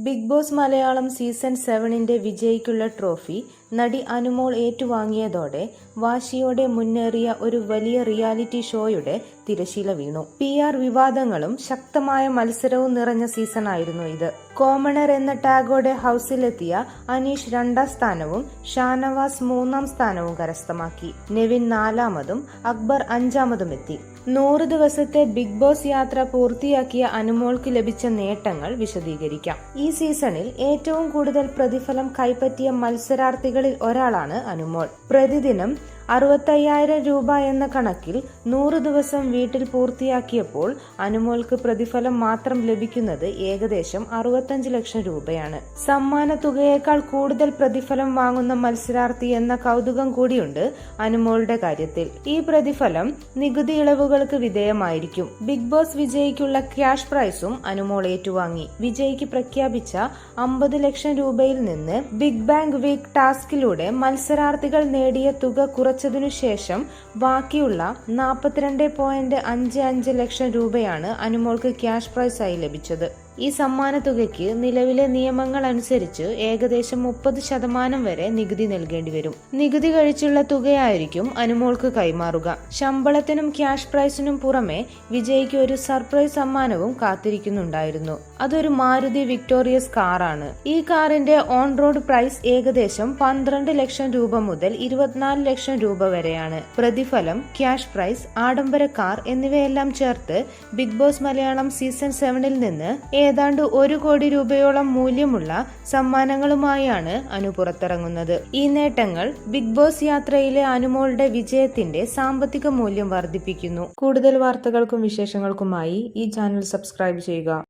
Big Boss Malayalam season 7ന്റെ വിജയിക്കുള്ള trophy നടി അനുമോൾ ഏറ്റുവാങ്ങിയതോടെ വാശിയോടെ മുന്നേറിയ ഒരു വലിയ റിയാലിറ്റി ഷോയുടെ തിരശീല വീണു. PR വിവാദങ്ങളും ശക്തമായ മത്സരവും നിറഞ്ഞ സീസണായിരുന്നു ഇത്. കോമണർ എന്ന ടാഗോടെ ഹൗസിലെത്തിയ അനീഷ് 2ാം സ്ഥാനവും ഷാനവാസ് 3ാം സ്ഥാനവും കരസ്ഥമാക്കി. നെവിൻ 4ാമതും അക്ബർ 5ാമതും എത്തി. 100 ദിവസത്തെ ബിഗ് ബോസ് യാത്ര പൂർത്തിയാക്കിയ അനുമോൾക്ക് ലഭിച്ച നേട്ടങ്ങൾ വിശദീകരിക്കാം. ഈ സീസണിൽ ഏറ്റവും കൂടുതൽ പ്രതിഫലം കൈപ്പറ്റിയ മത്സരാർത്ഥികളിൽ ഒരാളാണ് അനുമോൾ. പ്രതിദിനം 65,000 രൂപ എന്ന കണക്കിൽ 100 ദിവസം വീട്ടിൽ പൂർത്തിയാക്കിയപ്പോൾ അനുമോൾക്ക് പ്രതിഫലം മാത്രം ലഭിക്കുന്നത് ഏകദേശം 65 ലക്ഷം രൂപയാണ്. സമ്മാന തുകയേക്കാൾ കൂടുതൽ പ്രതിഫലം വാങ്ങുന്ന മത്സരാർത്ഥി എന്ന കൗതുകം കൂടിയുണ്ട് അനുമോളുടെ കാര്യത്തിൽ. ഈ പ്രതിഫലം നികുതി ഇളവുകൾക്ക് വിധേയമായിരിക്കും. ബിഗ് ബോസ് വിജയിക്കുള്ള ക്യാഷ് പ്രൈസും അനുമോൾ ഏറ്റുവാങ്ങി. വിജയിക്ക് പ്രഖ്യാപിച്ച 50 ലക്ഷം രൂപയിൽ നിന്ന് ബിഗ് ബാങ് വീക്ക് ടാസ്കിലൂടെ മത്സരാർത്ഥികൾ നേടിയ തുക കുറച്ചതിനു ശേഷം ബാക്കിയുള്ള 42.55 ലക്ഷം രൂപയാണ് അനുമോൾക്ക് ക്യാഷ് പ്രൈസായി ലഭിച്ചത്. ഈ സമ്മാന തുകയ്ക്ക് നിലവിലെ നിയമങ്ങൾ അനുസരിച്ച് ഏകദേശം 30% വരെ നികുതി നൽകേണ്ടി വരും. നികുതി കഴിച്ചുള്ള തുകയായിരിക്കും അനുമോൾക്ക് കൈമാറുക. ശമ്പളത്തിനും ക്യാഷ് പ്രൈസിനും പുറമെ വിജയ്ക്ക് ഒരു സർപ്രൈസ് സമ്മാനവും കാത്തിരിക്കുന്നുണ്ടായിരുന്നു. അതൊരു മാരുതി വിക്ടോറിയസ് കാറാണ്. ഈ കാറിന്റെ ഓൺ റോഡ് പ്രൈസ് ഏകദേശം 12 ലക്ഷം രൂപ മുതൽ 24 ലക്ഷം രൂപ വരെയാണ്. പ്രതിഫലം, ക്യാഷ് പ്രൈസ്, ആഡംബര കാർ എന്നിവയെല്ലാം ചേർത്ത് ബിഗ് ബോസ് മലയാളം സീസൺ 7ൽ നിന്ന് ഏതാണ്ട് 1 കോടി രൂപയോളം മൂല്യമുള്ള സമ്മാനങ്ങളുമായാണ് അനു പുറത്തിറങ്ങുന്നത്. ഈ നേട്ടങ്ങൾ ബിഗ് ബോസ് യാത്രയിലെ അനുമോളുടെ വിജയത്തിന്റെ സാമ്പത്തിക മൂല്യം വർദ്ധിപ്പിക്കുന്നു. കൂടുതൽ വാർത്തകൾക്കും വിശേഷങ്ങൾക്കുമായി ഈ ചാനൽ സബ്സ്ക്രൈബ് ചെയ്യുക.